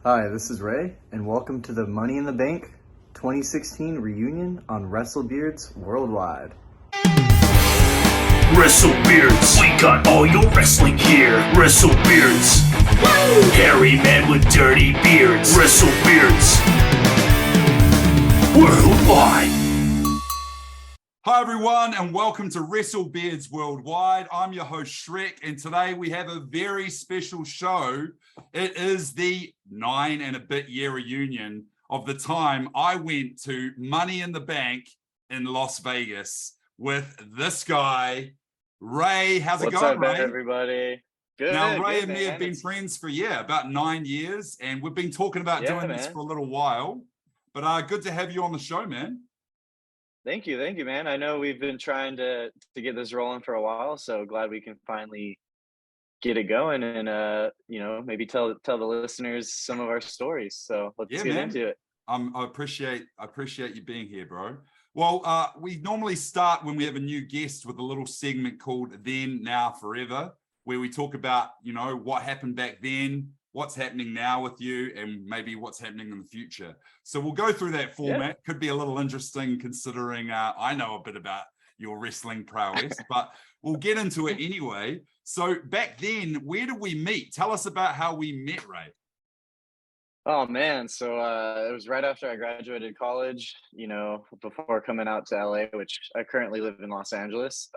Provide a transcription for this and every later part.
Hi, this is Ray, and welcome to the Money in the Bank 2016 reunion on WrestleBeards Worldwide. WrestleBeards, we got all your wrestling gear. WrestleBeards, hairy man with dirty beards. WrestleBeards, worldwide. Hi everyone, and welcome to WrestleBeards Worldwide. I'm your host Shrek, and today we have a very special show. It is the 9 and a bit year reunion of the time I went to Money in the Bank in Las Vegas with this guy, Ray. How's it going, What's up, Ray? everybody? Good. Now, Ray good, and me man. have been friends for, about 9 years, and we've been talking about doing this for a little while, but good to have you on the show, man. Thank you, man. I know we've been trying to get this rolling for a while, so glad we can finally get it going and maybe tell the listeners some of our stories. So let's get into it. I appreciate you being here, bro. Well, we normally start when we have a new guest with a little segment called Then, Now, Forever, where we talk about, what happened back then, what's happening now with you, and maybe what's happening in the future. So we'll go through that format. Could be a little interesting considering I know a bit about your wrestling prowess, but we'll get into it anyway. So back then, where did we meet? Tell us about how we met, Ray. Oh man, so it was right after I graduated college, before coming out to LA, which I currently live in Los Angeles.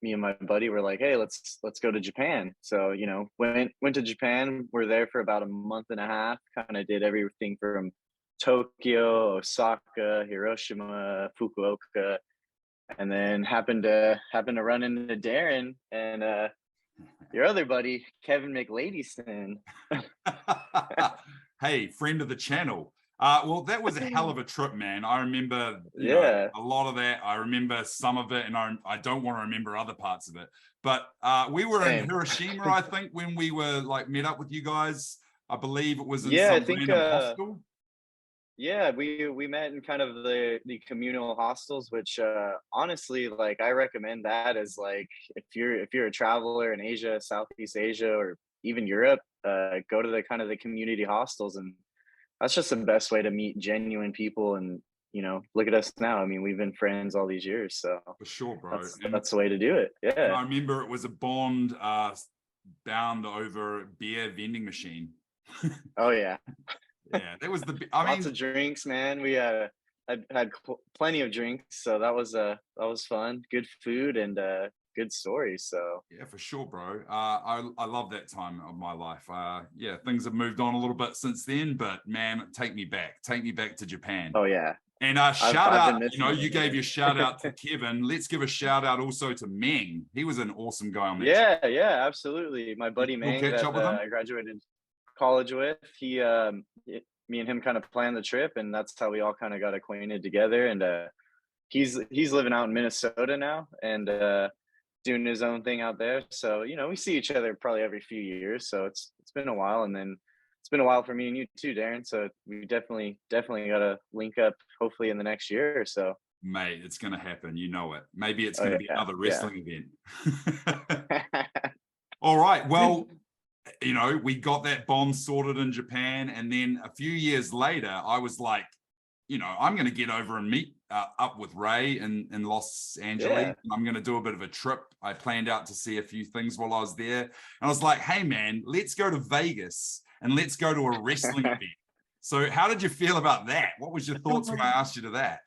Me and my buddy were like, hey, let's go to Japan. So, went to Japan. We're there for about a month and a half, kind of did everything from Tokyo, Osaka, Hiroshima, Fukuoka, and then happened to run into Darren and your other buddy, Kevin McLadyson. Hey, friend of the channel. Well, that was a hell of a trip, man. I remember a lot of that. I remember some of it, and I don't want to remember other parts of it. But we were in Hiroshima, I think, when we were met up with you guys. I believe it was in some random hostel. Yeah, we met in kind of the communal hostels, which honestly, I recommend that as if you're a traveler in Asia, Southeast Asia, or even Europe, go to the community hostels, and that's just the best way to meet genuine people. And look at us now. I mean, we've been friends all these years, so for sure, bro. That's the way to do it. Yeah, I remember it was a bond bound over a beer vending machine. Oh yeah. Yeah, that was lots of drinks, man. We had plenty of drinks, so that was fun. Good food and good stories. So yeah, for sure, bro. I love that time of my life. Things have moved on a little bit since then, but man, take me back to Japan. Oh yeah. And shout out, you gave your shout out to Kevin. Let's give a shout out also to Meng. He was an awesome guy on that trip. Yeah, absolutely. My buddy Meng that I graduated college with, me and him kind of planned the trip, and that's how we all kind of got acquainted together. And he's living out in Minnesota now and doing his own thing out there. So we see each other probably every few years. So it's been a while, and then it's been a while for me and you too, Darren. So we definitely got to link up, hopefully in the next year or so. Mate, it's going to happen. You know it. Maybe it's going to be another wrestling event. All right. Well, we got that bond sorted in Japan. And then a few years later, I was like, I'm going to get over and meet up with Ray in Los Angeles. Yeah. I'm going to do a bit of a trip. I planned out to see a few things while I was there. And I was like, hey, man, let's go to Vegas and let's go to a wrestling event. So how did you feel about that? What was your thoughts when I asked you to that?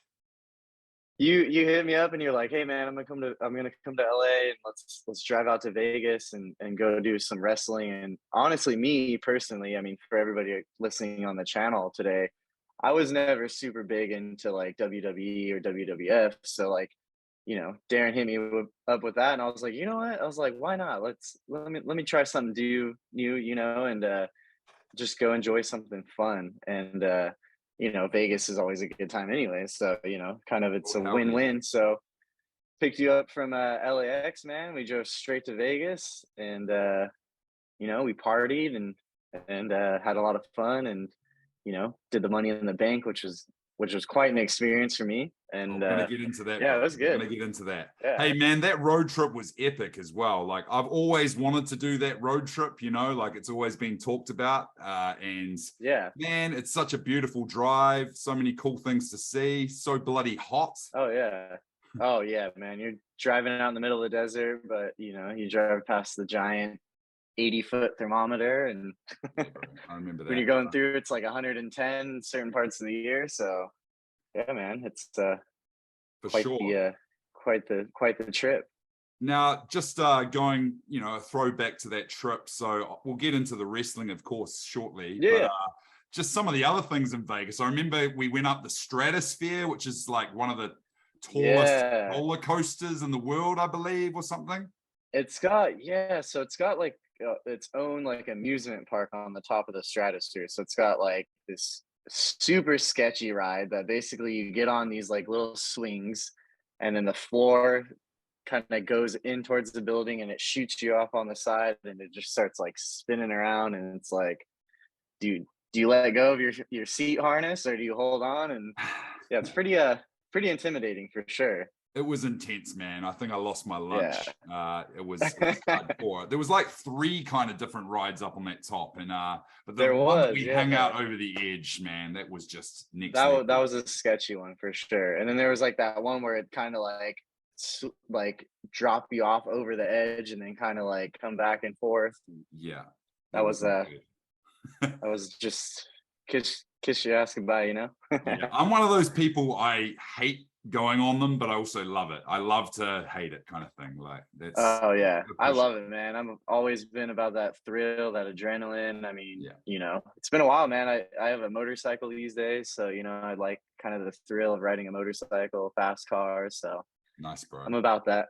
You hit me up and you're like, hey man, I'm gonna come to LA and let's drive out to Vegas and go do some wrestling. And honestly, me personally, I mean, for everybody listening on the channel today, I was never super big into WWE or WWF. So Darren hit me up with that, and I was like, you know what? I was like, why not? Let me try something new, and just go enjoy something fun. And Vegas is always a good time anyway. So, kind of it's a win-win. So picked you up from LAX, man. We drove straight to Vegas and, we partied and had a lot of fun and, did the Money in the Bank, which was which was quite an experience for me. And we're gonna get into that. yeah, it was good. We're gonna get into that. Yeah. Hey man, that road trip was epic as well. Like I've always wanted to do that road trip, you know, like it's always been talked about. And yeah, man, it's such a beautiful drive, so many cool things to see, so bloody hot. oh yeah, man, you're driving out in the middle of the desert, but you know, you drive past the giant 80-foot thermometer, and I remember that. when you're going through, it's like 110 certain parts of the year. So yeah, man, it's for quite sure. the quite the trip. Now, just going, you know, a throwback to that trip. So we'll get into the wrestling, of course, shortly. Yeah. But, just some of the other things in Vegas. I remember we went up the Stratosphere, which is like one of the tallest roller coasters in the world, I believe, or something. It's got so it's got like its own like amusement park on the top of the Stratosphere. So it's got like this super sketchy ride that basically you get on these like little swings, and then the floor kind of goes in towards the building and it shoots you off on the side, and it just starts like spinning around, and it's like, dude, do you let go of your seat harness or do you hold on? And yeah, it's pretty intimidating for sure. It was intense, man. I think I lost my lunch. Yeah. It was hardcore. There was like 3 kind of different rides up on that top, and but the There one that was, we yeah. hung out over the edge, man, that was just next That level. that was a sketchy one for sure. And then there was like that one where it kind of like drop you off over the edge and then kind of like come back and forth. Yeah, That was not good. that was just kiss your ass goodbye, you know. Yeah, I'm one of those people, I hate going on them, but I also love it. I love to hate it, kind of thing. Like that's Oh yeah, I love it, man. I've always been about that thrill, that adrenaline. I mean, Yeah. you know, it's been a while, man. I have a motorcycle these days, so you know, I like kind of the thrill of riding a motorcycle, fast cars. So nice, bro. I'm about that.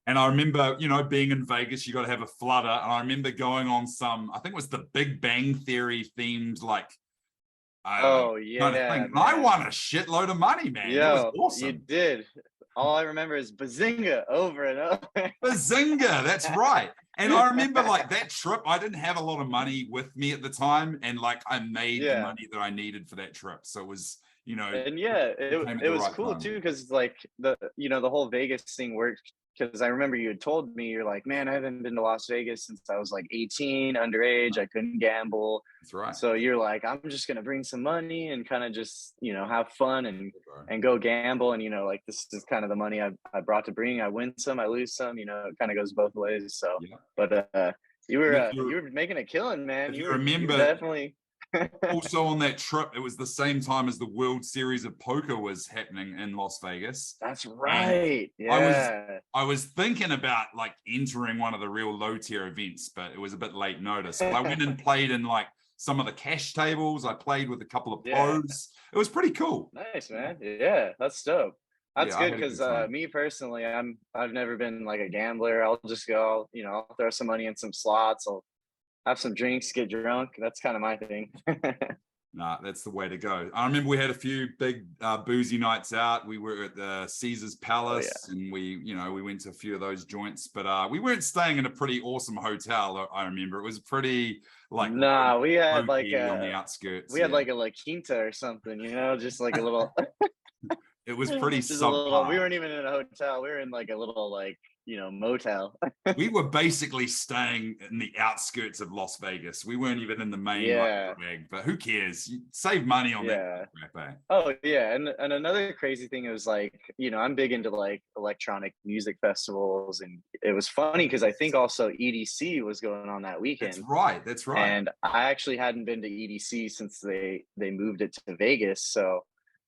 And I remember, you know, being in Vegas, you got to have a flutter. And I remember going on some, I think it was the Big Bang Theory themed, like, Oh yeah, kind of thing. And I won a shitload of money, man. It Yo, was awesome. you did. All I remember is Bazinga over and over. Bazinga, that's right. And I remember like that trip, I didn't have a lot of money with me at the time, and like I made the money that I needed for that trip. So it was, you know, And yeah, it was right cool time. too, because like the whole Vegas thing worked, because I remember you had told me, you're like, man, I haven't been to Las Vegas since I was like 18, underage. I couldn't gamble. That's right. So you're like, I'm just gonna bring some money and kind of just, you know, have fun and go gamble. And you know, like this is kind of the money I brought to bring. I win some, I lose some. You know, it kind of goes both ways. So, but you were making a killing, man. You you remember, definitely. also on that trip, it was the same time as the World Series of Poker was happening in Las Vegas. That's right. Yeah. I was thinking about like entering one of the real low tier events, but it was a bit late notice. But I went and played in like some of the cash tables. I played with a couple of pros. It was pretty cool. Nice, man. Yeah, that's dope. That's good, because time. me personally, I've never been like a gambler. I'll just go, you know, I'll throw some money in some slots. I'll have some drinks, get drunk. That's kind of my thing. Nah, that's the way to go. I remember we had a few big boozy nights out. We were at the Caesar's Palace, and we went to a few of those joints, but we weren't staying in a pretty awesome hotel. I remember it was pretty like, nah, we had like on the outskirts. We had like a La Quinta or something, you know, just like a little. It was pretty subpar. We weren't even in a hotel. We were in like a little like, you know, motel. We were basically staying in the outskirts of Las Vegas. We weren't even in the main drag, but who cares? You save money on that crap, eh? Oh yeah, and another crazy thing was like, you know, I'm big into like electronic music festivals, and it was funny because I think also EDC was going on that weekend. That's right. And I actually hadn't been to EDC since they moved it to Vegas, so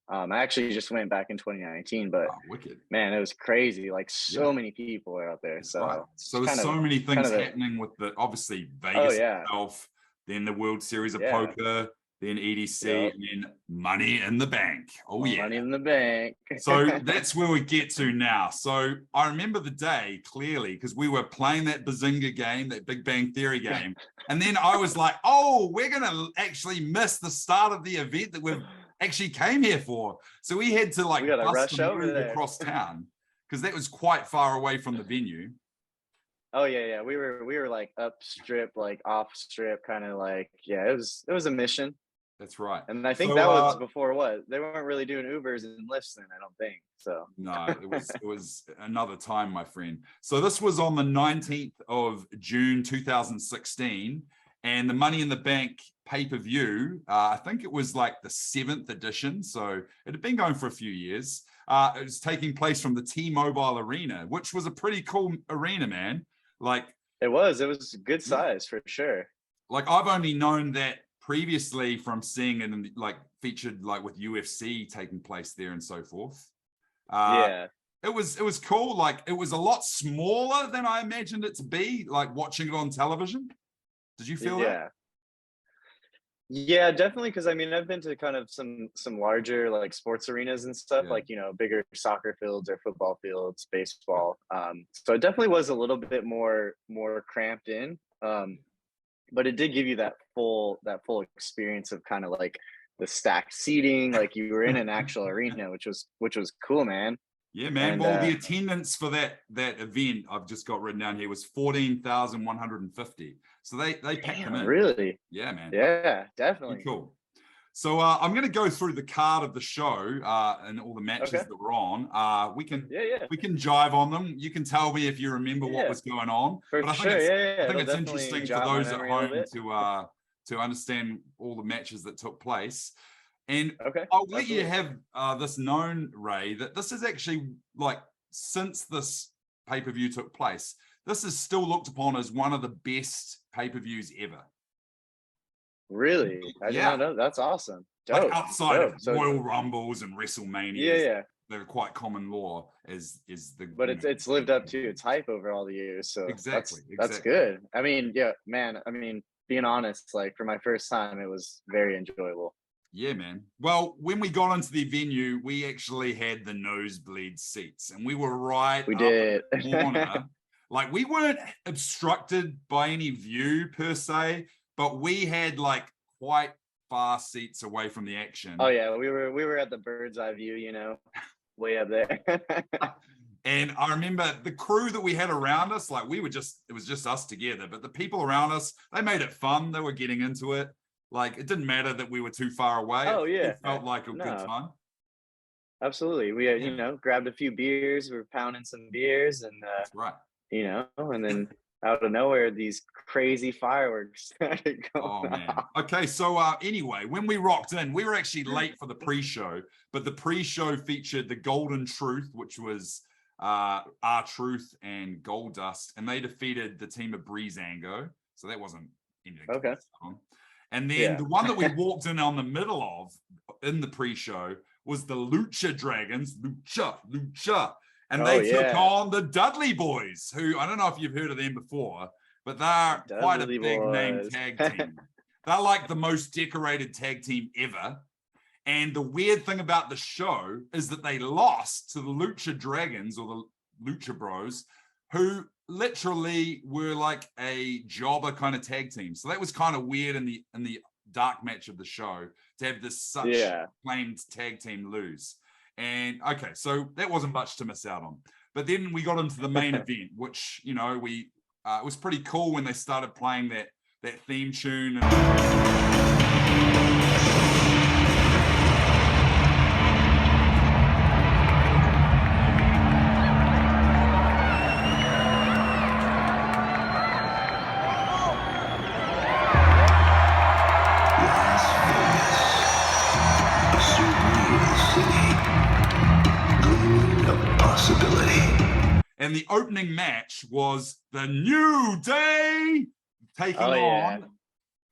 I actually just went back in 2019, but wicked. Man, it was crazy. Like so many people were out there. So there's so many things happening with the obviously Vegas itself, then the World Series of Poker, then EDC, and then Money in the Bank. Oh yeah, Money in the Bank. So that's where we get to now. So I remember the day clearly because we were playing that Bazinga game, that Big Bang Theory game, and then I was like, oh, we're gonna actually miss the start of the event that we've actually came here for. So we had to like bust and move across town because that was quite far away from the venue. Oh yeah, we were like up strip, like off strip, kind of like it was a mission. That's right. And I think So, that was before what? They weren't really doing Ubers and Lyfts then, I don't think. So no, it was another time, my friend. So this was on the 19th of June 2016, and the Money in the Bank pay-per-view, I think it was like the 7th edition, so it had been going for a few years. It was taking place from the T-Mobile Arena, which was a pretty cool arena, man. Like it was good size for sure. Like I've only known that previously from seeing it in like featured like with UFC taking place there and so forth. Yeah. It was cool. Like it was a lot smaller than I imagined it to be, like watching it on television. Did you feel that? Yeah, definitely. Because I mean, I've been to kind of some larger like sports arenas and stuff, like bigger soccer fields or football fields, baseball. So it definitely was a little bit more cramped in. But it did give you that full experience of kind of like the stacked seating, like you were in an actual arena, which was cool, man. Yeah, man. And, well, the attendance for that event I've just got written down here was 14,150. So they packed them in. Really? Yeah, man. Yeah, definitely. Pretty cool. So I'm going to go through the card of the show and all the matches that were on. We can jive on them. You can tell me if you remember what was going on. But I think it's interesting for those at home to understand all the matches that took place. And I'll let you have this known, Ray, that this is actually like since this pay-per-view took place, this is still looked upon as one of the best pay-per-views ever. Really? I did not know. That's awesome. Dope. Like outside of Royal Rumbles and WrestleMania, they're quite common law as the. But it's lived up to its hype over all the years. So exactly. That's good. I mean, yeah, man. I mean, being honest, like for my first time, it was very enjoyable. Yeah, man. Well, when we got into the venue, we actually had the nosebleed seats, and we were right. We did. Up in the corner. Like we weren't obstructed by any view per se, but we had like quite far seats away from the action. Oh yeah, we were at the bird's eye view, way up there. And I remember the crew that we had around us, like it was just us together, but the people around us, they made it fun. They were getting into it. Like it didn't matter that we were too far away. Oh yeah. It felt like a good time. Absolutely. We had, grabbed a few beers, we were pounding some beers and that's right. And then out of nowhere, these crazy fireworks started going off. Okay, so anyway, when we rocked in, we were actually late for the pre-show, but the pre-show featured the Golden Truth, which was R-Truth and Goldust, and they defeated the team of Breezango, so that wasn't anything. Okay. And then the one that we walked in on the middle of in the pre-show was the Lucha Dragons, Lucha. And they took on the Dudley Boys, who I don't know if you've heard of them before, but they're quite a big name tag team. They're like the most decorated tag team ever. And the weird thing about the show is that they lost to the Lucha Dragons or the Lucha Bros, who literally were like a jobber kind of tag team. So that was kind of weird in the dark match of the show to have this such claimed tag team lose. And okay, so that wasn't much to miss out on. But then we got into the main event, which it was pretty cool when they started playing that theme tune. And the opening match was the New Day taking on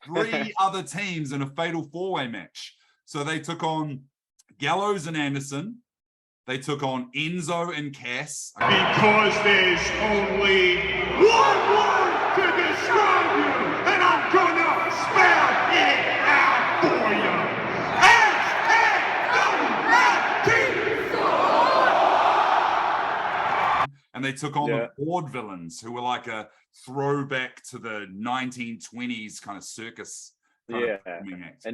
3 other teams in a fatal 4-way match. So they took on Gallows and Anderson. They took on Enzo and Cass. Because there's only one word to describe you, and I'm gonna spell it out for you. And they took on the Board Villains, who were like a throwback to the 1920s kind of circus. Act.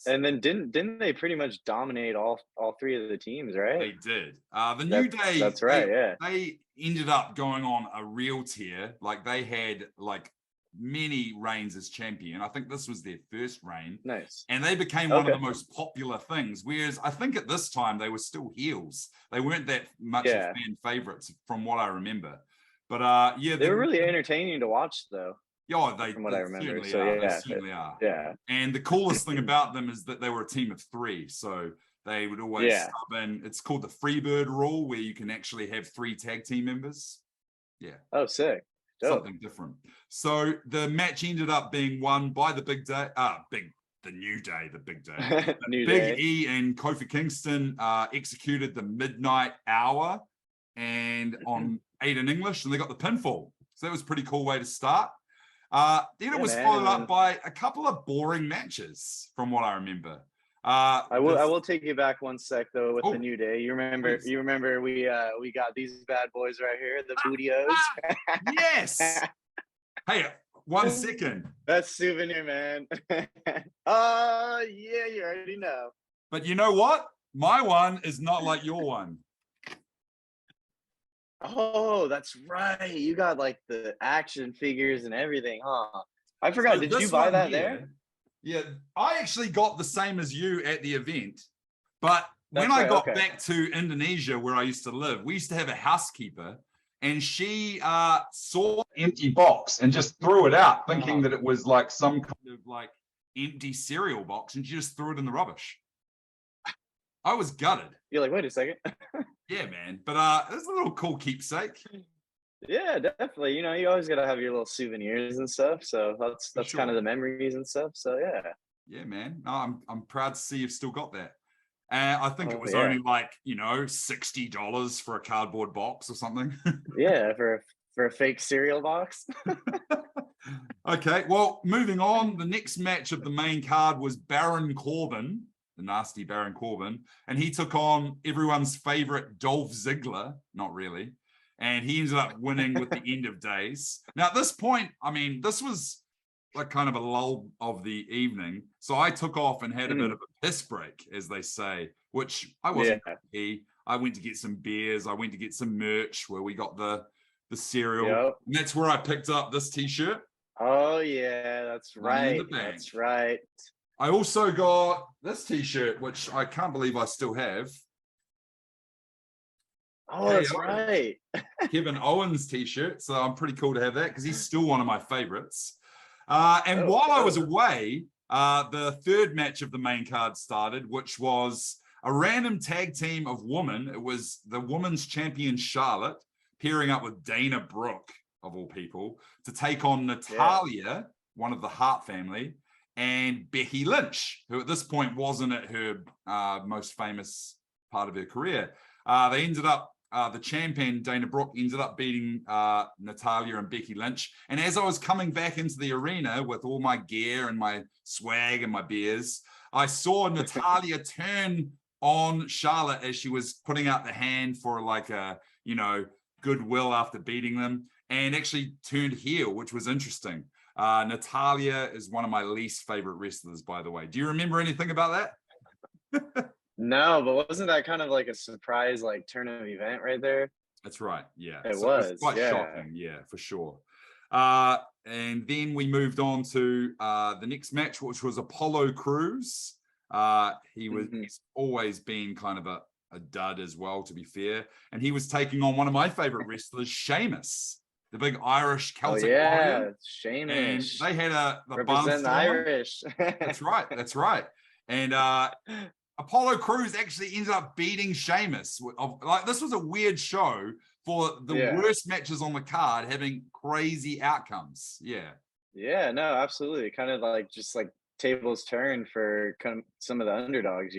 And then didn't they pretty much dominate all 3 of the teams, right? They did. The New Day. That's right. They ended up going on a real tear. Like they had like many reigns as champion. I think this was their first reign. Nice. And they became one of the most popular things. Whereas I think at this time they were still heels. They weren't that much fan favorites from what I remember. But they were really entertaining to watch though. Yeah, from what I remember. Certainly So are. yeah, They certainly are. Yeah. And the coolest thing about them is that they were a team of 3. So they would always sub in. It's called the Freebird rule, where you can actually have 3 tag team members. Yeah. Oh, sick. Dope. Something different. So the match ended up being won by the Big Day. The New Day. Big E and Kofi Kingston executed the Midnight Hour and on 8 in English, and they got the pinfall. So that was a pretty cool way to start. Then it was followed up by a couple of boring matches, from what I remember. I will take you back one sec though with the New Day. You remember we got these bad boys right here, the Bootios. Yes. Hey, 1 second. That's souvenir, man. Yeah, you already know. But you know what? My one is not like your one. Oh, that's right. You got like the action figures and everything, huh? I forgot. So did you buy that there? Yeah, I actually got the same as you at the event. But when I got back to Indonesia, where I used to live, we used to have a housekeeper, and she saw an empty box and just threw it out, thinking that it was like some kind of like empty cereal box, and she just threw it in the rubbish. I was gutted. You're like, wait a second. Yeah, man. But it's a little cool keepsake. Yeah, definitely. You know, you always gotta have your little souvenirs and stuff. So that's kind of the memories and stuff. So yeah. Yeah, man. No, I'm proud to see you've still got that. I think it was only like, $60 for a cardboard box or something. Yeah, for a fake cereal box. Okay, well, moving on. The next match of the main card was Baron Corbin, the nasty Baron Corbin, and he took on everyone's favorite Dolph Ziggler. Not really. And he ended up winning with the End of Days. Now, at this point, I mean, this was like kind of a lull of the evening. So I took off and had a bit of a piss break, as they say, which I wasn't happy. I went to get some beers. I went to get some merch where we got the cereal. Yep. And that's where I picked up this T-shirt. Oh, yeah, that's right. That's right. I also got this T-shirt, which I can't believe I still have. Oh, that's right. Kevin Owens T-shirt. So I'm pretty cool to have that because he's still one of my favorites. And while I was away, the third match of the main card started, which was a random tag team of women. It was the women's champion Charlotte pairing up with Dana Brooke, of all people, to take on Natalia, one of the Hart family, and Becky Lynch, who at this point wasn't at her most famous part of her career. They ended up, the champion Dana Brooke ended up beating Natalia and Becky Lynch. And as I was coming back into the arena with all my gear and my swag and my beers, I saw Natalia turn on Charlotte as she was putting out the hand for like a, goodwill after beating them, and actually turned heel, which was interesting. Natalia is one of my least favorite wrestlers, by the way. Do you remember anything about that? No, but wasn't that kind of like a surprise, like turn of event right there? That's right. Yeah, it was quite shocking. Yeah, for sure. And then we moved on to the next match, which was Apollo Crews. He's always been kind of a dud as well, to be fair. And he was taking on one of my favorite wrestlers, Sheamus, the big Irish Celtic warrior. Sheamus. And they had the represent the Irish. That's right. And Apollo Crews actually ended up beating Sheamus. Like, this was a weird show for the worst matches on the card, having crazy outcomes. Yeah, no, absolutely. Kind of like just like tables turn for kind of some of the underdogs,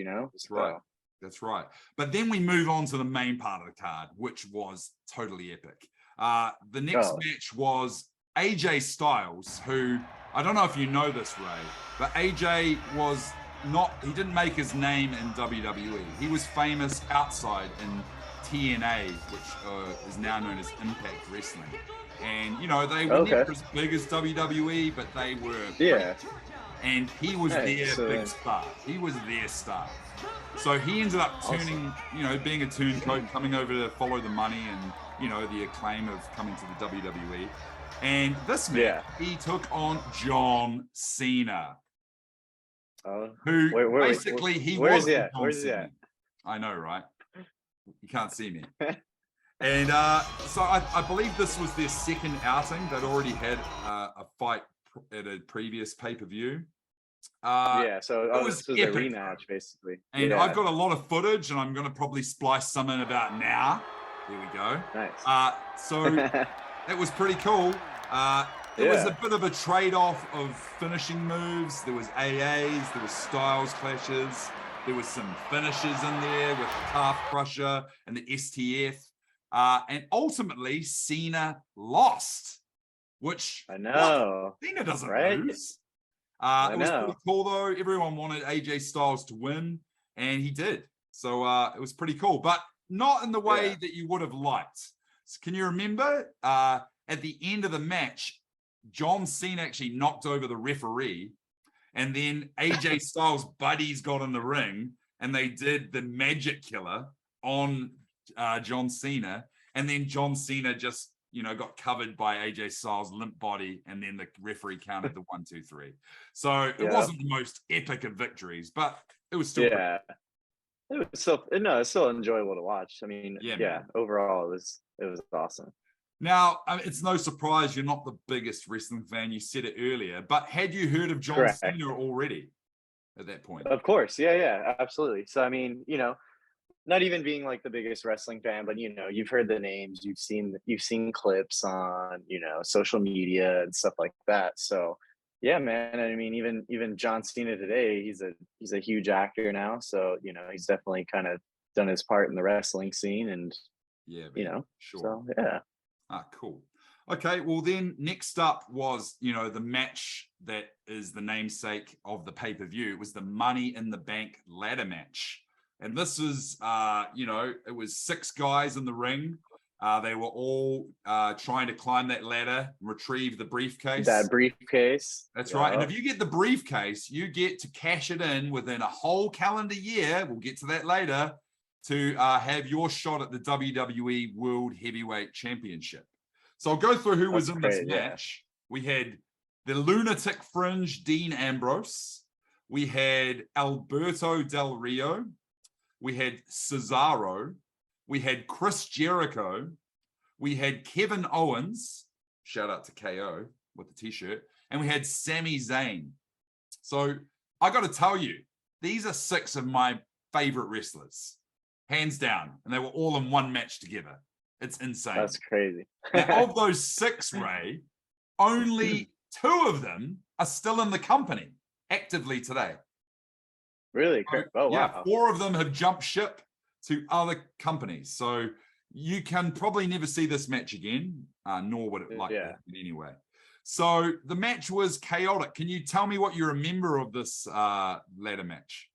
That's right. But then we move on to the main part of the card, which was totally epic. The next match was AJ Styles, who, I don't know if you know this, Ray, but AJ he didn't make his name in WWE. He was famous outside in TNA, which is now known as Impact Wrestling. And, they were never as big as WWE, but they were great. And he was their big star. He was their star. So he ended up turning, being a turncoat, coming over to follow the money and, the acclaim of coming to the WWE. And this match, he took on John Cena. Who basically he was John Cena. I know, right? You can't see me. And so I believe this was their second outing. They'd already had a fight at a previous pay-per-view. So this was a rematch, basically. And I've got a lot of footage, and I'm going to probably splice some in about now. There we go. Nice. So it was pretty cool. There was a bit of a trade-off of finishing moves. There was AAs, there was styles clashes. There was some finishes in there with the calf crusher and the STF. And ultimately, Cena lost, which I know. Cena doesn't lose. It was pretty cool, though. Everyone wanted AJ Styles to win, and he did. So it was pretty cool, but not in the way that you would have liked. So can you remember at the end of the match, John Cena actually knocked over the referee, and then AJ Styles' buddies got in the ring, and they did the magic killer on John Cena, and then John Cena just got covered by AJ Styles' limp body, and then the referee counted the 1, 2, 3. So it wasn't the most epic of victories, but it was still it was still enjoyable to watch. I mean, overall it was awesome. Now, it's no surprise you're not the biggest wrestling fan. You said it earlier, but had you heard of John Cena already at that point? Of course, yeah, absolutely. So I mean, not even being like the biggest wrestling fan, but you've heard the names, you've seen clips on social media and stuff like that. So yeah, man. I mean, even John Cena today, he's a huge actor now. So he's definitely kind of done his part in the wrestling scene, and sure. So yeah. Cool. Okay, well then next up was, the match that is the namesake of the pay-per-view. It was the Money in the Bank ladder match. And this was, it was 6 guys in the ring. They were all trying to climb that ladder, retrieve the briefcase. That briefcase. That's right. And if you get the briefcase, you get to cash it in within a whole calendar year. We'll get to that later. To have your shot at the WWE World Heavyweight Championship. So I'll go through who was in this match. We had the Lunatic Fringe, Dean Ambrose. We had Alberto Del Rio. We had Cesaro. We had Chris Jericho. We had Kevin Owens. Shout out to KO with the t-shirt. And we had Sami Zayn. So I got to tell you, these are 6 of my favorite wrestlers. Hands down. And they were all in one match together. It's insane. That's crazy. Now, of those 6, Ray, only 2 of them are still in the company actively today. Really? Oh, wow. 4 of them have jumped ship to other companies. So you can probably never see this match again, nor would it like that anyway. So the match was chaotic. Can you tell me what you remember of this ladder match?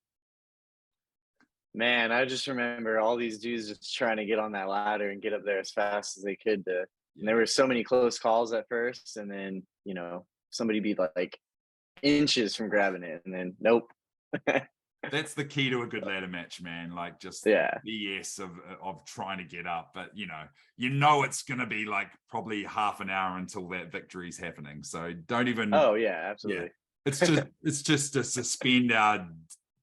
Man, I just remember all these dudes just trying to get on that ladder and get up there as fast as they could. And there were so many close calls at first, and then somebody be like inches from grabbing it, and then nope. That's the key to a good ladder match, man. Like just BS of trying to get up, but it's gonna be like probably half an hour until that victory's happening. So don't even. Oh yeah, absolutely. Yeah. It's just to suspend our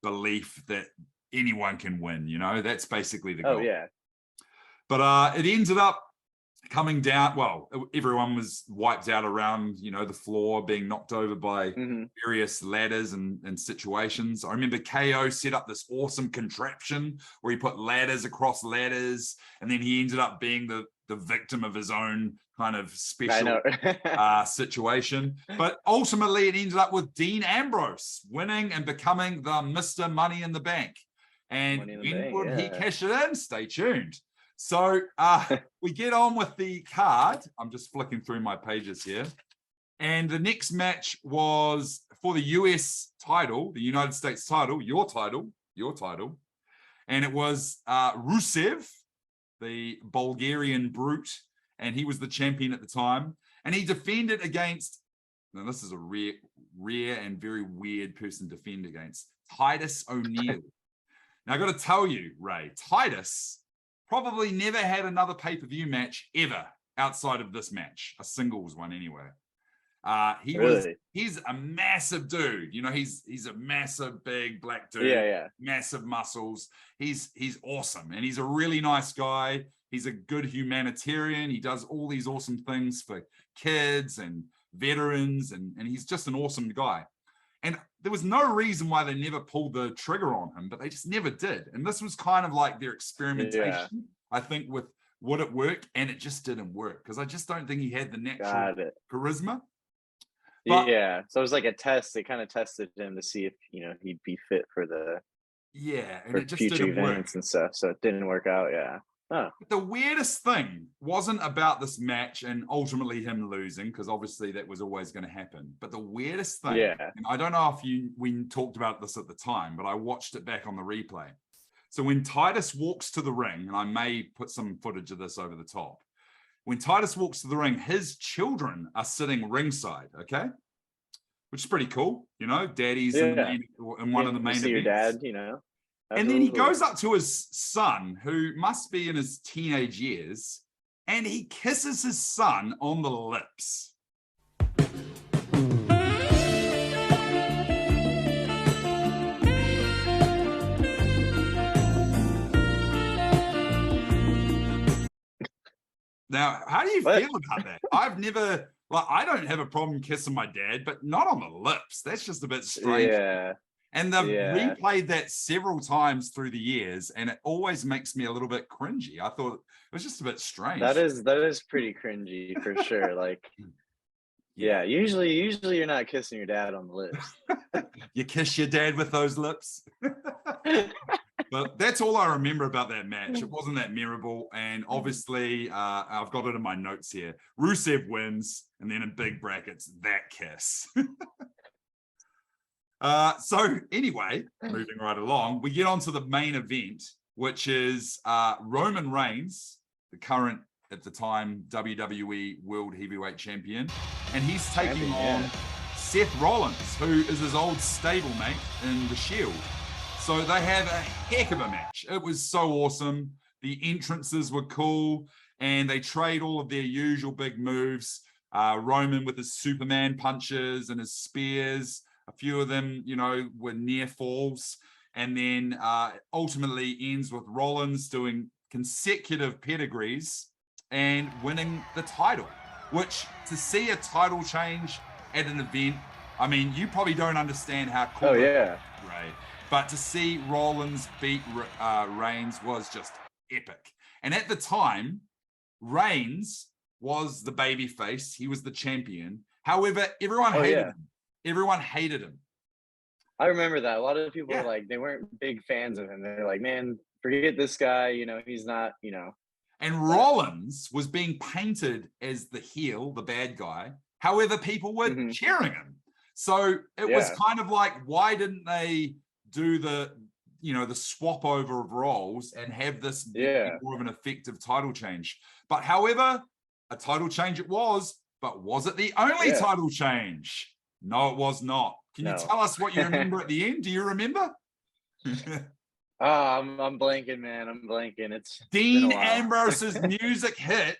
belief that anyone can win, that's basically the goal. Oh yeah. But it ended up coming down. Well, everyone was wiped out around the floor, being knocked over by various ladders and situations. I remember KO set up this awesome contraption where he put ladders across ladders, and then he ended up being the victim of his own kind of special situation. But ultimately it ended up with Dean Ambrose winning and becoming the Mr. Money in the Bank. And when would he cash it in? Stay tuned. So we get on with the card. I'm just flicking through my pages here. And the next match was for the US title, the United States title, your title. And it was Rusev, the Bulgarian brute, and he was the champion at the time. And he defended against, now this is a rare and very weird person to defend against, Titus O'Neil. Now, I got to tell you, Ray, Titus probably never had another pay-per-view match ever outside of this match, a singles one anyway. He's a massive dude. You know, he's a massive, big black dude, massive muscles. He's awesome, and he's a really nice guy. He's a good humanitarian. He does all these awesome things for kids and veterans, and he's just an awesome guy. And there was no reason why they never pulled the trigger on him, but they just never did. And this was kind of like their experimentation, I think, with would it work, and it just didn't work because I just don't think he had the natural charisma. But, so it was like a test. They kind of tested him to see if, you know, he'd be fit for the and it just future didn't events work. and stuff. So it didn't work out. The weirdest thing wasn't about this match and ultimately him losing, because obviously that was always going to happen. But the weirdest thing, and I don't know if we talked about this at the time, but I watched it back on the replay. So when Titus walks to the ring, and I may put some footage of this over the top, when Titus walks to the ring, his children are sitting ringside, okay? Which is pretty cool, you know, daddy's in one of the main events. Your dad, you know. And then he goes up to his son, who must be in his teenage years, and he kisses his son on the lips. Now, how do you feel about that? I've never, I don't have a problem kissing my dad, but not on the lips. That's just a bit strange. And they've replayed that several times through the years, and it always makes me a little bit cringy. I thought it was just a bit strange. That is pretty cringy for sure. Like, usually you're not kissing your dad on the lips. You kiss your dad with those lips. But that's all I remember about that match. It wasn't that memorable, and obviously, I've got it in my notes here. Rusev wins, and then in big brackets, that kiss. So anyway, moving right along, we get on to the main event, which is Roman Reigns, the current, at the time, WWE World Heavyweight Champion, and he's taking on Seth Rollins, who is his old stablemate in the Shield. So they have a heck of a match. It was so awesome. The entrances were cool, and they trade all of their usual big moves. Roman with his Superman punches and his spears. A few of them, you know, were near falls, and then ultimately ends with Rollins doing consecutive pedigrees and winning the title, which, to see a title change at an event, I mean, you probably don't understand how cool right? But to see Rollins beat Reigns was just epic. And at the time, Reigns was the babyface. He was the champion. However, everyone hated him. Everyone hated him. I remember that. A lot of people were like, they weren't big fans of him. They're like, man, forget this guy. You know, he's not, you know. And Rollins was being painted as the heel, the bad guy. However, people were cheering him. So it was kind of like, why didn't they do the, you know, the swap over of roles and have this be more of an effective title change? But however, a title change it was, but was it the only title change? No, it was not. Can you tell us what you remember at the end? Do you remember? I'm blanking, man. I'm blanking. It's Dean Ambrose's music hit.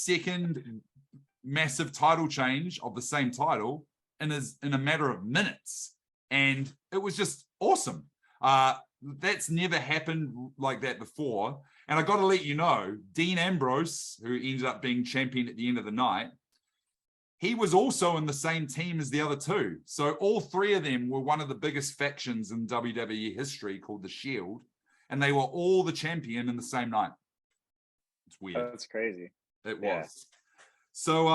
second massive title change of the same title in a matter of minutes. And it was just awesome. That's never happened like that before. And I got to let you know, Dean Ambrose, who ended up being champion at the end of the night, he was also in the same team as the other two. So all three of them were one of the biggest factions in WWE history called the Shield. And they were all the champion in the same night. It's weird. That's crazy. It Yeah. was. So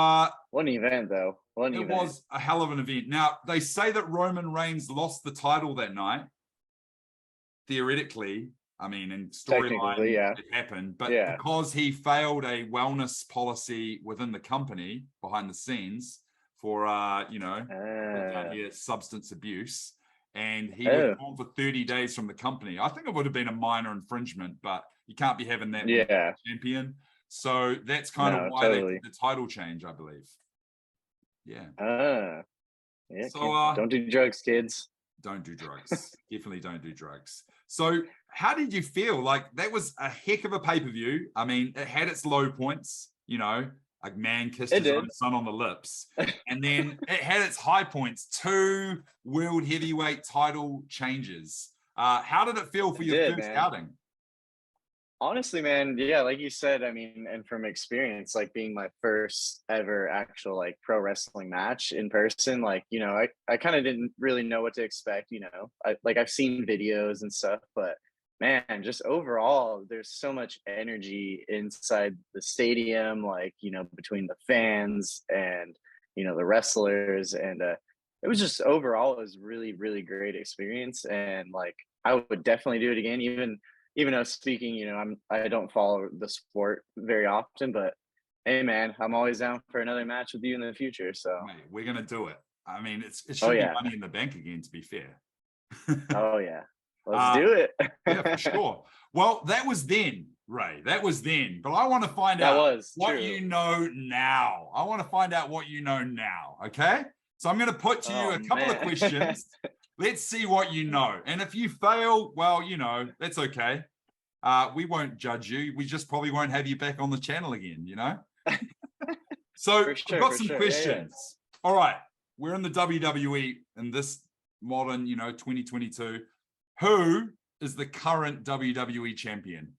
what an event, though. it was a hell of an event. Now, they say that Roman Reigns lost the title that night. Theoretically, I mean, in storyline, yeah, it happened. But yeah, because he failed a wellness policy within the company behind the scenes for, substance abuse, and he was gone for 30 days from the company. I think it would have been a minor infringement, but you can't be having that with the champion. So that's kind of why they did the title change, I believe. Yeah. Yeah. So don't do drugs, kids. Don't do drugs. Definitely don't do drugs. So how did you feel? Like, that was a heck of a pay-per-view. I mean, it had its low points, you know, a man kissed his own son on the lips. And then it had its high points, 2 world heavyweight title changes. How did it feel for your first outing? Honestly, man, yeah, like you said, I mean, and from experience, like being my first ever actual like pro wrestling match in person, like, you know, I kind of didn't really know what to expect, you know. I've seen videos and stuff, but man, just overall, there's so much energy inside the stadium, like, you know, between the fans and, you know, the wrestlers. And it was just overall, it was really, really great experience. And like, I would definitely do it again, even though speaking, you know, I don't follow the sport very often, but hey, man, I'm always down for another match with you in the future. So mate, we're gonna do it. I mean, it should be Money in the Bank again, to be fair. Oh yeah, let's do it. Yeah, for sure. Well, that was then, Ray. That was then. But I want to find out what you know now. I want to find out what you know now. Okay, so I'm going to put to you a couple of questions. Let's see what you know. And if you fail, well, you know, that's okay. We won't judge you. We just probably won't have you back on the channel again, you know? So I've got some questions. Yeah. All right. We're in the WWE in this modern, you know, 2022. Who is the current WWE champion?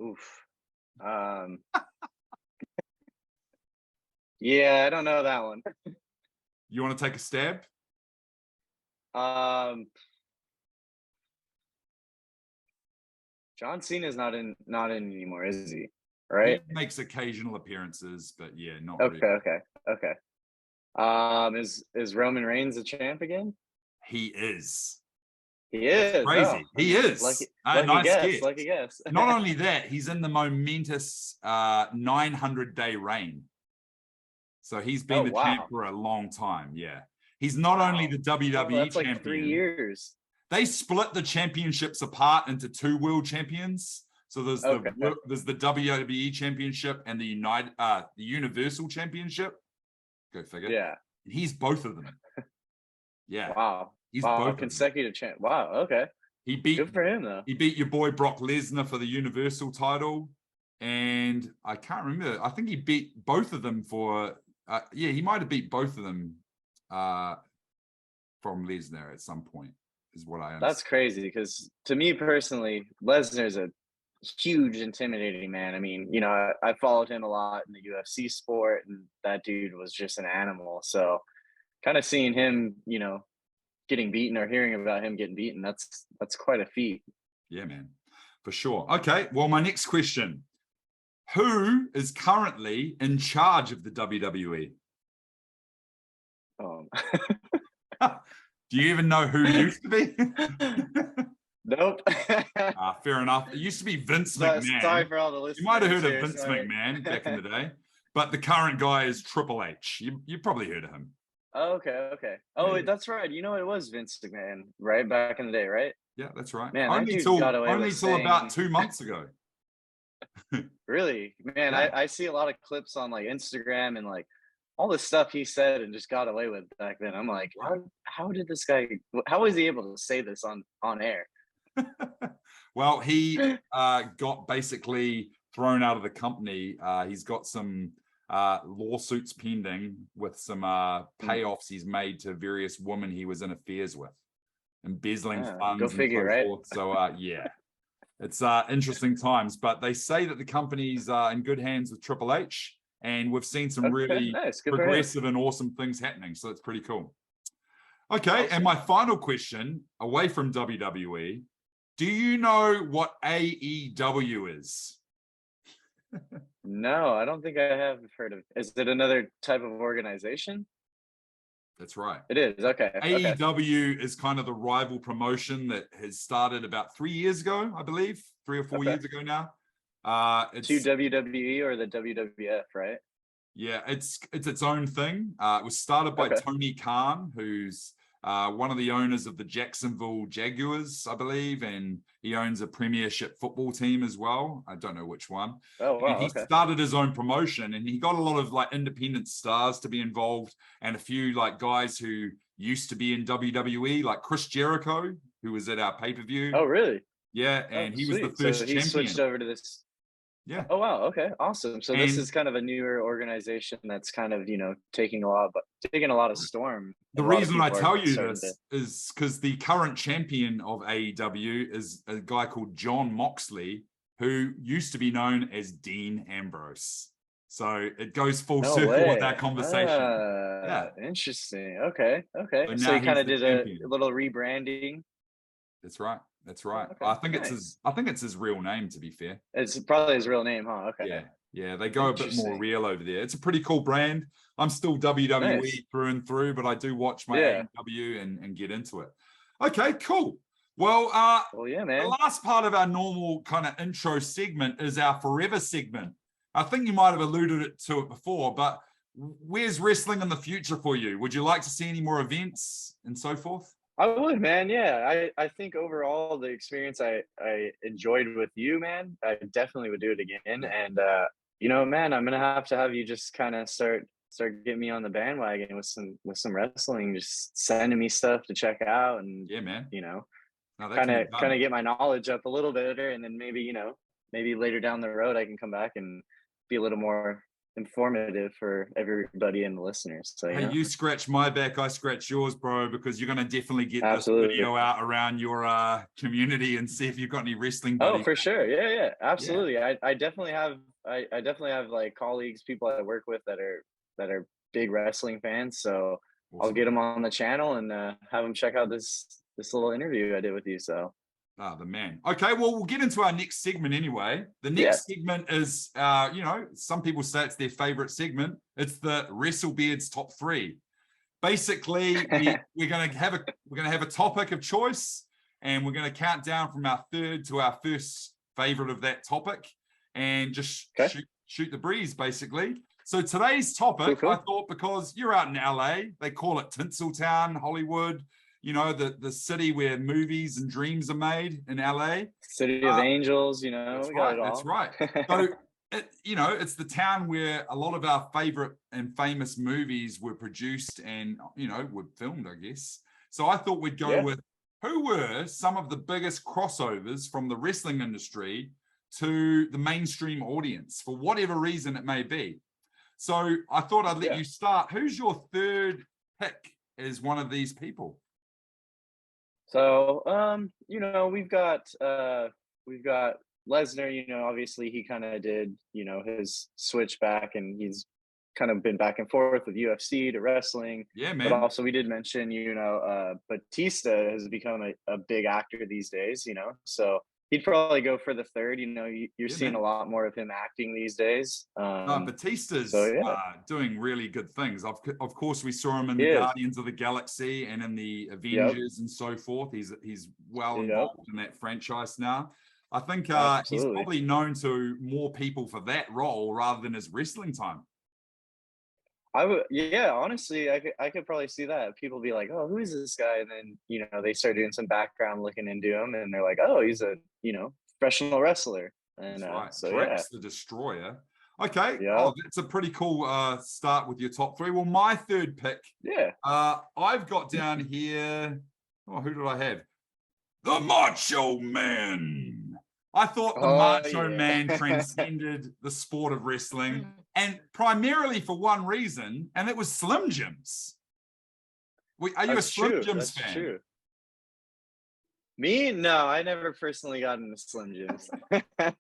Oof. Yeah, I don't know that one. You want to take a stab? John Cena's not in anymore, is he? Right? He makes occasional appearances, but yeah, not okay, really. Okay. Is Roman Reigns a champ again? He is. He is. Crazy. He is. Lucky guess. Not only that, he's in the momentous 900-day reign. So he's been the champ for a long time. Yeah. He's not only the WWE that's champion. Like 3 years. They split the championships apart into 2 world champions. So there's the WWE championship and the Universal Championship. Go figure. Yeah. And he's both of them. Yeah. Wow. He's both consecutive champ. Wow. Okay. Good for him though. He beat your boy Brock Lesnar for the Universal title, and I can't remember. I think he beat both of them for. He might have beat both of them from Lesnar at some point. Is what I understand. That's crazy because to me personally, Lesnar's a huge, intimidating man. I mean, you know, I followed him a lot in the UFC sport, and that dude was just an animal. So, kind of seeing him, you know, getting beaten or hearing about him getting beaten, that's quite a feat. Yeah, man, for sure. Okay, well, my next question: who is currently in charge of the WWE? Do you even know who used to be? Nope. Fair enough. It used to be Vince McMahon. Sorry for all the listeners. You might have heard of Vince McMahon back in the day, but the current guy is Triple H. You probably heard of him. Okay. Oh, that's right. You know, it was Vince McMahon, right? Back in the day, right? Yeah, that's right. Man, only till about 2 months ago. Really? Man, yeah. I see a lot of clips on like Instagram and like all the stuff he said and just got away with back then. I'm like, how did this guy, how was he able to say this on air? Well, he got basically thrown out of the company. He's got some lawsuits pending with some payoffs he's made to various women he was in affairs with, embezzling funds go figure, and so right? forth. So yeah, it's interesting times, but they say that the company's in good hands with Triple H, and we've seen some really nice. Good progressive and awesome things happening. So it's pretty cool. Okay, Awesome. and my final question, away from WWE, do you know what AEW is? No, I don't think I have heard of. Is it another type of organization? That's right. It is. Okay. Okay. AEW is kind of the rival promotion that has started about 3 years ago, I believe, 3 or 4 years ago now. It's to WWE or the WWF, right? Yeah, it's its own thing. It was started by Tony Khan, who's one of the owners of the Jacksonville Jaguars, I believe, and he owns a premiership football team as well. I don't know which one. Oh, wow. And he started his own promotion, and he got a lot of like independent stars to be involved, and a few like guys who used to be in WWE, like Chris Jericho, who was at our pay-per-view. Oh, really? Yeah, and he was the first champion. He switched over to this. Yeah. Oh, wow. Okay. Awesome. So this is kind of a newer organization that's kind of, taking a lot of storm. The reason I tell you this is because the current champion of AEW is a guy called John Moxley, who used to be known as Dean Ambrose. So it goes full circle with that conversation. Yeah. Interesting. Okay. So he kind of did a little rebranding. That's right. That's right. Okay, I think it's his real name, to be fair. It's probably his real name, huh? Okay. Yeah. They go a bit more real over there. It's a pretty cool brand. I'm still WWE through and through, but I do watch my AEW and get into it. Okay, cool. Well, yeah, man. The last part of our normal kind of intro segment is our forever segment. I think you might have alluded to it before, but where's wrestling in the future for you? Would you like to see any more events and so forth? I would, man. Yeah, I think overall the experience I enjoyed with you, man, I definitely would do it again. And man, I'm gonna have you just kind of start getting me on the bandwagon with some wrestling, just sending me stuff to check out, and yeah, man, kind of get my knowledge up a little bit better, and then maybe later down the road I can come back and be a little more informative for everybody and the listeners. So you scratch my back, I scratch yours, bro, because you're going to definitely get this video out around your community and see if you've got any wrestling buddies. Oh, for sure. Yeah, absolutely. Yeah. I definitely have like colleagues, people I work with that are big wrestling fans. So awesome. I'll get them on the channel and have them check out this little interview I did with you. So the man. Okay, well, we'll get into our next segment anyway. The next segment is, some people say it's their favorite segment. It's the WrestleBeards top 3. Basically, we're going to have a topic of choice, and we're going to count down from our third to our first favorite of that topic, and just shoot the breeze, basically. So today's topic, I thought, because you're out in LA, they call it Tinseltown, Hollywood. The city where movies and dreams are made in LA. City of Angels, we got it all. That's right. So, it's the town where a lot of our favorite and famous movies were produced and, were filmed, I guess. So I thought we'd go with who were some of the biggest crossovers from the wrestling industry to the mainstream audience, for whatever reason it may be. So I thought I'd let you start. Who's your third pick as one of these people? So, we've got Lesnar, obviously he kind of did, his switch back, and he's kind of been back and forth with UFC to wrestling. Yeah, man. But also we did mention, Batista has become a big actor these days, so he'd probably go for the third. You're seeing a lot more of him acting these days. Batista's doing really good things. Of course, we saw him in the Guardians of the Galaxy and in the Avengers and so forth. He's well involved in that franchise now. I think he's probably known to more people for that role rather than his wrestling time. Honestly, I could probably see that. People be like, oh, who is this guy? And then, they start doing some background looking into him, and they're like, oh, he's a, professional wrestler. And that's right. Drax the Destroyer. Okay. Yeah. That's a pretty cool start with your top 3. Well, my third pick. Yeah. I've got down here. Oh, who did I have? The Macho Man. I thought the Macho Man transcended the sport of wrestling, and primarily for one reason, and it was Slim Jims. Are you a Slim Jims fan? True. Me? No, I never personally got into Slim Jims. What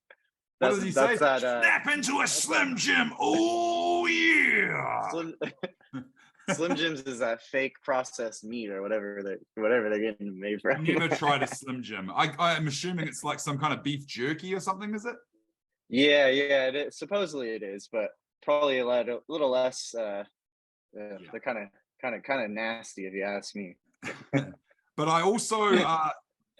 does he say? Snap into a Slim Jim. Oh, yeah. Slim Jims is that fake processed meat or whatever they're getting made from. I've never tried a Slim Jim. I'm assuming it's like some kind of beef jerky or something, is it? Yeah, it is. Supposedly it is, but probably a little less. They're kind of nasty, if you ask me. But I also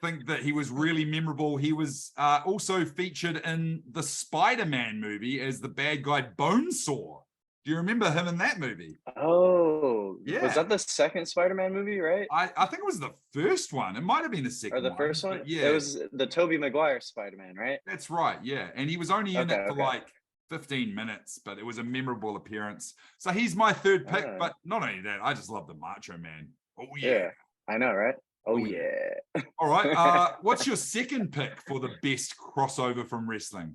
think that he was really memorable. He was also featured in the Spider-Man movie as the bad guy Bonesaw. Do you remember him in that movie? Oh, yeah. Was that the second Spider-Man movie, right? I think it was the first one. It might have been the second one. Or the first one? Yeah. It was the Tobey Maguire Spider-Man, right? That's right, yeah. And he was only in it for like 15 minutes, but it was a memorable appearance. So he's my third pick, but not only that, I just love the Macho Man. Oh, yeah. I know, right? Oh, yeah. All right. What's your second pick for the best crossover from wrestling?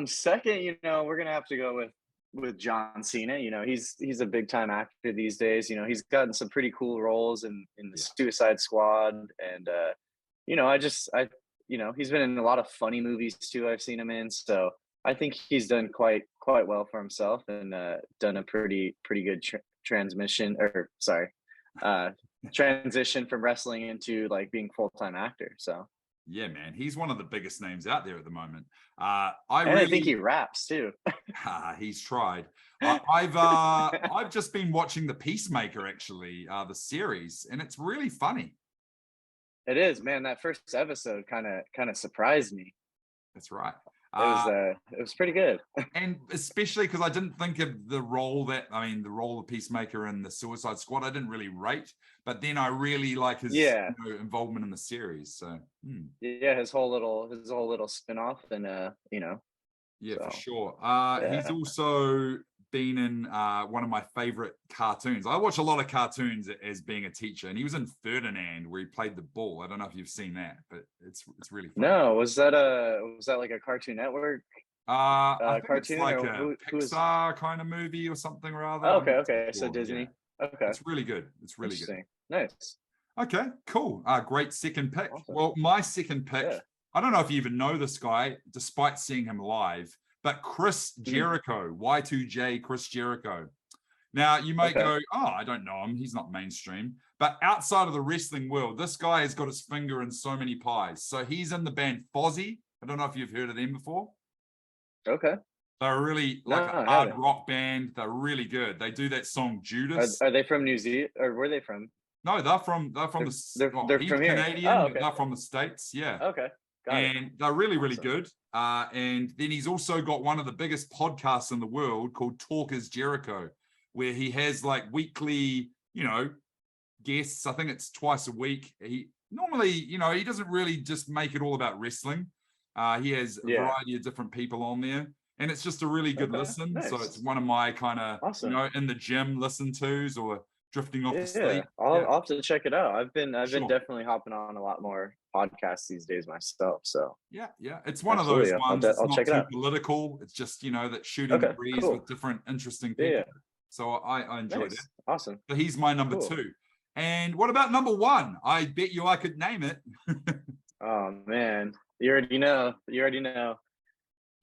Second, we're going to have to go with John Cena. He's a big time actor these days. He's gotten some pretty cool roles in the Suicide Squad, and he's been in a lot of funny movies too. I've seen him in, so I think he's done quite well for himself, and done a pretty good transition from wrestling into like being full-time actor. So yeah, man, he's one of the biggest names out there at the moment. I think he raps too. He's tried. I've just been watching The Peacemaker, actually, the series, and it's really funny. It is, man. That first episode kind of surprised me. That's right. It was pretty good. And especially because I didn't think of the role of Peacemaker in the Suicide Squad, I didn't really rate, but then I really like his involvement in the series. So yeah, his whole little spin-off, and for sure. He's also been in one of my favorite cartoons. I watch a lot of cartoons as being a teacher, and he was in Ferdinand, where he played the bull. I don't know if you've seen that, but it's really fun. No, was that like a Cartoon Network I think cartoon, it's like a Pixar kind of movie or something rather. Oh, okay. So Disney. Yeah. Okay. It's really good. It's really good. Nice. Okay, cool. Great second pick. Awesome. Well, my second pick, I don't know if you even know this guy, despite seeing him live, but Chris Jericho, Y2J Chris Jericho. Now, you might go, I don't know him. He's not mainstream. But outside of the wrestling world, this guy has got his finger in so many pies. So he's in the band Fozzy. I don't know if you've heard of them before. Okay. They're really like a hard rock band. They're really good. They do that song Judas. Are they from New Zealand, or where are they from? No, they're from they're he's from here. Canadian. Oh, okay. They're from the States. Yeah. Okay. And they're really, really good. And then he's also got one of the biggest podcasts in the world called Talk is Jericho, where he has like weekly, guests. I think it's twice a week. He normally, he doesn't really just make it all about wrestling. He has a variety of different people on there, and it's just a really good listen. Nice. So it's one of my kind of, in the gym listen tos or drifting off to sleep. I'll have to check it out. I've been definitely hopping on a lot more podcasts these days myself. So yeah, it's one of those ones. I'll check it out. Political. It's just that shooting the breeze with different interesting people. Yeah. So I enjoyed it. Awesome. So he's my number two. And what about number one? I bet you I could name it. Oh man, you already know.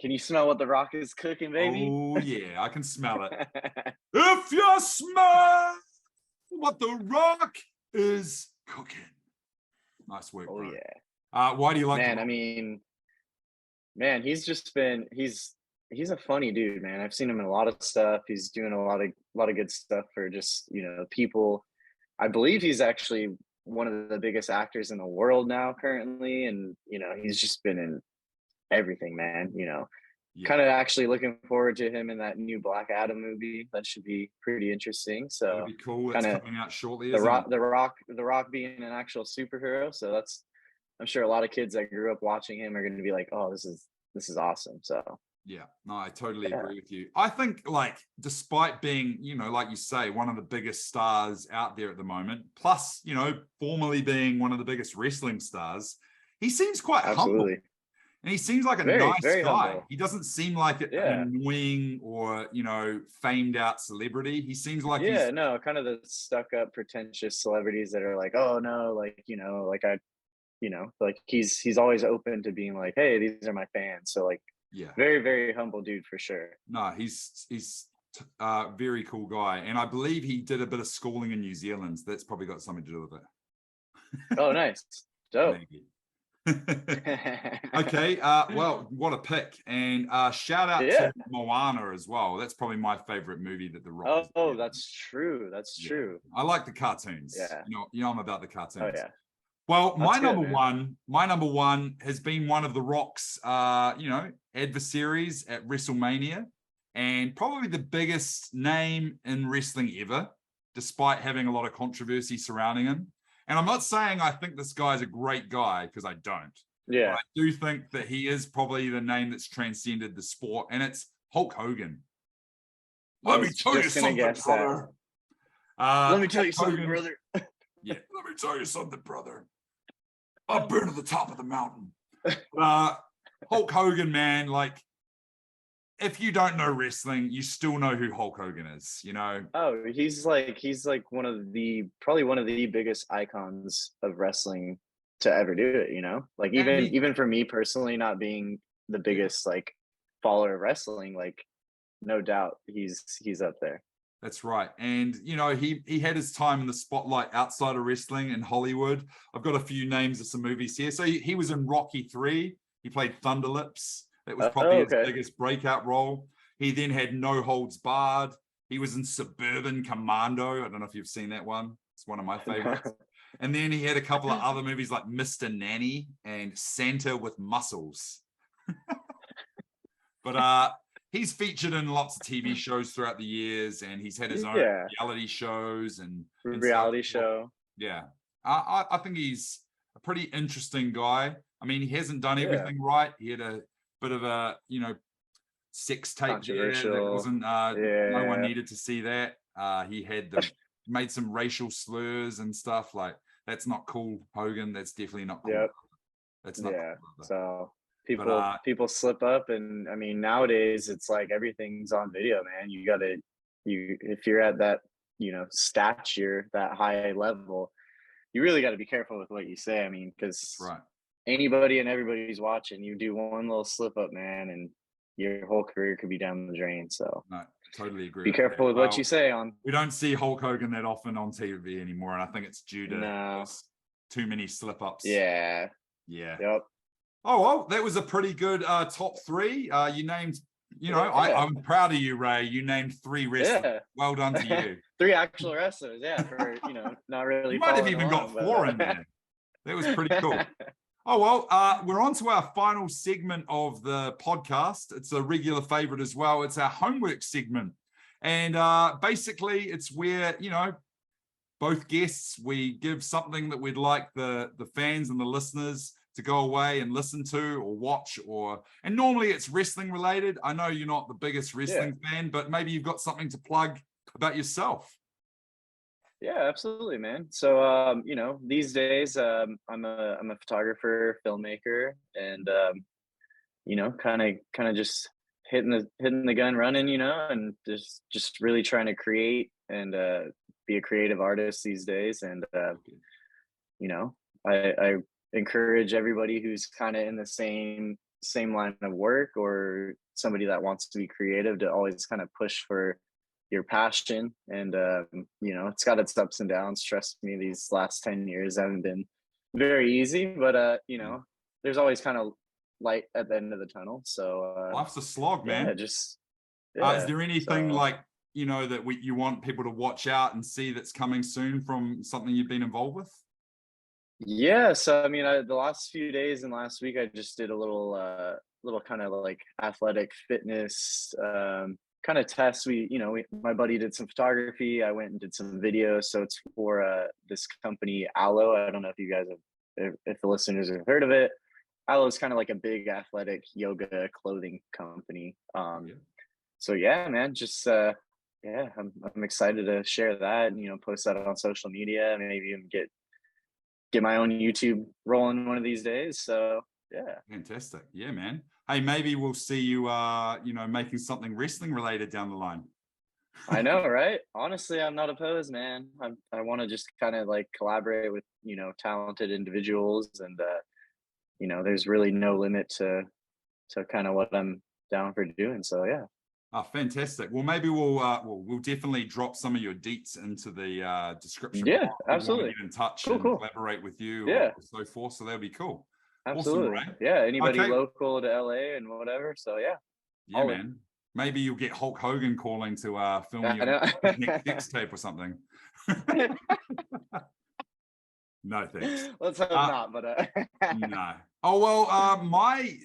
Can you smell what The Rock is cooking, baby? Oh yeah, I can smell it. If you smell what The Rock is cooking. Nice work, bro. Oh yeah. Why do you like? Man, I mean, he's just been he's a funny dude, man. I've seen him in a lot of stuff. He's doing a lot of good stuff for just people. I believe he's actually one of the biggest actors in the world now currently, and he's just been in everything, man. Kind of actually looking forward to him in that new Black Adam movie. That should be pretty interesting. So that'd be cool. It's coming out shortly. The Rock being an actual superhero. So I'm sure a lot of kids that grew up watching him are going to be like, oh, this is awesome. So yeah, no, I totally agree with you. I think, like, despite being, like you say, one of the biggest stars out there at the moment, plus, formerly being one of the biggest wrestling stars, he seems quite humble. And he seems like a Very, nice very guy. humble. He doesn't seem like an Yeah. annoying or, famed out celebrity. He seems like Yeah, he's, no, kind of the stuck up, pretentious celebrities that are like, oh no, like, like he's always open to being like, hey, these are my fans. So like, yeah. very, very humble dude for sure. No, he's a very cool guy. And I believe he did a bit of schooling in New Zealand. So that's probably got something to do with it. Oh, nice. Dope. Maybe. Okay, well, what a pick. And shout out to Moana as well. That's probably my favorite movie that The Rock has Oh, did. that's true. That's true. I like the cartoons. Yeah. I'm about the cartoons. Oh yeah. Well, my That's good, number one has been one of The Rock's adversaries at WrestleMania, and probably the biggest name in wrestling ever, despite having a lot of controversy surrounding him. And I'm not saying I think this guy's a great guy, because I don't. Yeah. But I do think that he is probably the name that's transcended the sport, and it's Hulk Hogan. Let me tell you something, brother. Let me tell you Hulk something, Hogan- brother. Yeah, let me tell you something, brother. I've been to the top of the mountain. Hulk Hogan, man, like, if you don't know wrestling, you still know who Hulk Hogan is, Oh, he's like probably one of the biggest icons of wrestling to ever do it, Like even for me personally, not being the biggest like follower of wrestling, like no doubt he's up there. That's right. And, he had his time in the spotlight outside of wrestling in Hollywood. I've got a few names of some movies here. So he was in Rocky 3. He played Thunder Lips. That was probably his biggest breakout role. He then had No Holds Barred. He was in Suburban Commando. I don't know if you've seen that one. It's one of my favorites. And then he had a couple of other movies like Mr. Nanny and Santa with Muscles. But he's featured in lots of TV shows throughout the years, and he's had his own reality shows and reality show. Yeah. I think he's a pretty interesting guy. I mean, he hasn't done everything right. He had a bit of a, sex tape there that wasn't, no one needed to see that. He had made some racial slurs and stuff. Like, that's not cool, Hogan. That's definitely not cool. Yep. That's not cool. So people slip up, and I mean, nowadays it's like everything's on video, man. If you're at that, stature, that high level, you really got to be careful with what you say. I mean, because anybody and everybody's watching. You do one little slip up, man, and your whole career could be down the drain. So no, totally agree. Be careful with what you say on. We don't see Hulk Hogan that often on TV anymore, and I think it's due to too many slip ups. Yeah. Yep. Oh well, that was a pretty good top three. You named, I'm proud of you, Ray. You named 3 wrestlers. Yeah. Well done to you. 3 actual wrestlers, for not really. You might have even got 4 in there. That was pretty cool. Oh, well, we're on to our final segment of the podcast. It's a regular favorite as well. It's our homework segment. And basically, it's where, both guests, we give something that we'd like the fans and the listeners to go away and listen to or watch, and normally it's wrestling related. I know you're not the biggest wrestling fan, but maybe you've got something to plug about yourself. Yeah, absolutely, man. So, these days, I'm a photographer, filmmaker, and kind of just hitting the gun running, and just really trying to create and be a creative artist these days. And I encourage everybody who's kind of in the same line of work, or somebody that wants to be creative, to always kind of push for your passion. And it's got its ups and downs. Trust me, these last 10 years haven't been very easy, but there's always kind of light at the end of the tunnel. So life's a slog, man. Is there anything that you want people to watch out and see that's coming soon from something you've been involved with? Yeah, so I mean, the last few days and last week, I just did a little kind of like athletic fitness kind of test. My buddy did some photography. I went and did some video. So it's for this company, Aloe. I don't know if you guys if the listeners have heard of it. Aloe is kind of like a big athletic yoga clothing company. So yeah, man, just I'm excited to share that and post that on social media, and maybe even get my own YouTube rolling one of these days. So Yeah. Fantastic. Yeah, man. Hey, maybe we'll see you, you know, making something wrestling related down the line. I know, right? Honestly, I'm not opposed, man. I want to just kind of like collaborate with, you know, talented individuals, and you know, there's really no limit to kind of what I'm down for doing. So yeah. Oh, fantastic. Well, maybe we'll definitely drop some of your deets into the description Yeah, below. We want to absolutely. get in touch Cool, and cool. collaborate with you Yeah. or so forth. So that'll be cool. Absolutely. Awesome, Ray. Yeah. Anybody Okay. local to LA and whatever. So yeah. Yeah, All in. man. Maybe you'll get Hulk Hogan calling to film I your know. next sex tape or something. No thanks. Let's hope not, but No. Oh well, my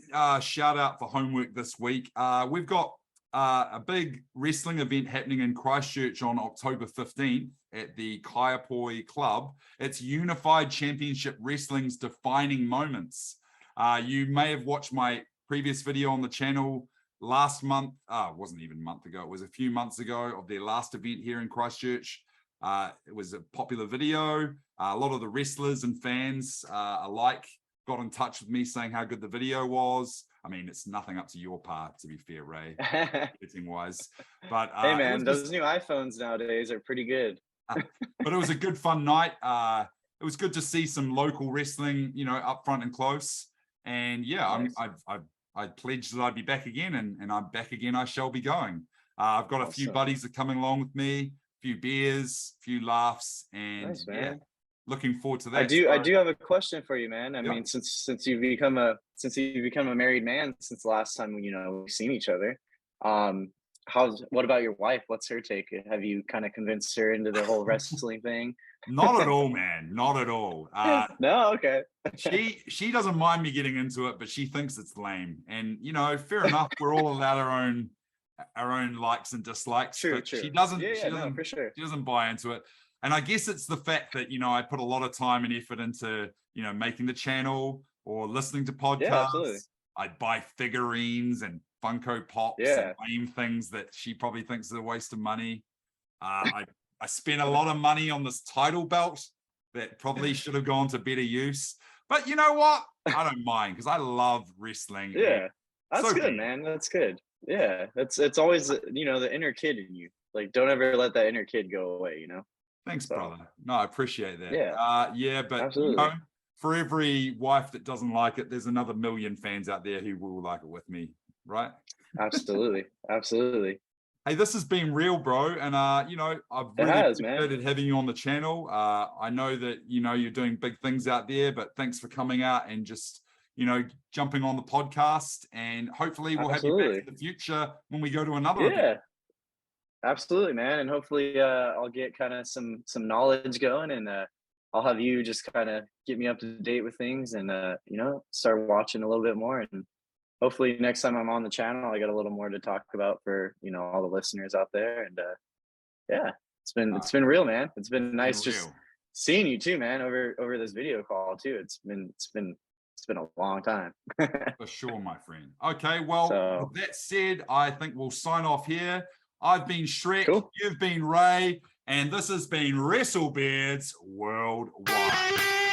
shout out for homework this week. We've got a big wrestling event happening in Christchurch on October 15th at the Kaiapoi Club. It's Unified Championship Wrestling's Defining Moments. You may have watched my previous video on the channel last month. It wasn't even a month ago. It was a few months ago of their last event here in Christchurch. It was a popular video. A lot of the wrestlers and fans alike got in touch with me saying how good the video was. I mean, it's nothing up to your part, to be fair, Ray, editing wise. But hey, man, those new iPhones nowadays are pretty good. But it was a good, fun night. It was good to see some local wrestling, you know, up front and close. And yeah, Nice. I pledged that I'd be back again, and I'm back again. I shall be going. I've got a few buddies that are coming along with me, a few beers, a few laughs, and Nice, man. yeah, looking forward to that. I do have a question for you, man. I Yeah. mean, since you've become a married man since the last time we've seen each other, what about your wife? What's her take? Have you kind of convinced her into the whole wrestling thing? Not at all, man. Not at all. No, okay. She doesn't mind me getting into it, but she thinks it's lame. And you know, fair enough. We're all allowed our own likes and dislikes. True, but true. She doesn't. Yeah, she no, doesn't. for sure. She doesn't buy into it. And I guess it's the fact that, you know, I put a lot of time and effort into, you know, making the channel or listening to podcasts. Yeah, absolutely. I buy figurines and Funko Pops and lame things that she probably thinks is a waste of money. I spent a lot of money on this title belt that probably should have gone to better use. But you know what? I don't mind because I love wrestling. Yeah, that's so good, man. That's good. Yeah, it's always, you know, the inner kid in you. Like, don't ever let that inner kid go away, you know? Thanks, brother. No, I appreciate that. Yeah. But Absolutely. you know, for every wife that doesn't like it, there's another million fans out there who will like it with me, right? Absolutely. Absolutely. Hey, this has been real, bro. And you know, I've really appreciated having you on the channel. I know that, you know, you're doing big things out there, but thanks for coming out and just, you know, jumping on the podcast. And hopefully we'll have you back in the future when we go to another event. Absolutely, man. And hopefully I'll get kind of some knowledge going, and I'll have you just kind of get me up to date with things, and you know, start watching a little bit more. And hopefully next time I'm on the channel, I got a little more to talk about for, you know, all the listeners out there. And yeah, it's been real, man. It's been nice just seeing you too, man, over this video call too. It's been a long time. For sure, my friend. Okay, well, with that said, I think we'll sign off here. I've been Shrek, you've been Ray, and this has been WrestleBeards Worldwide.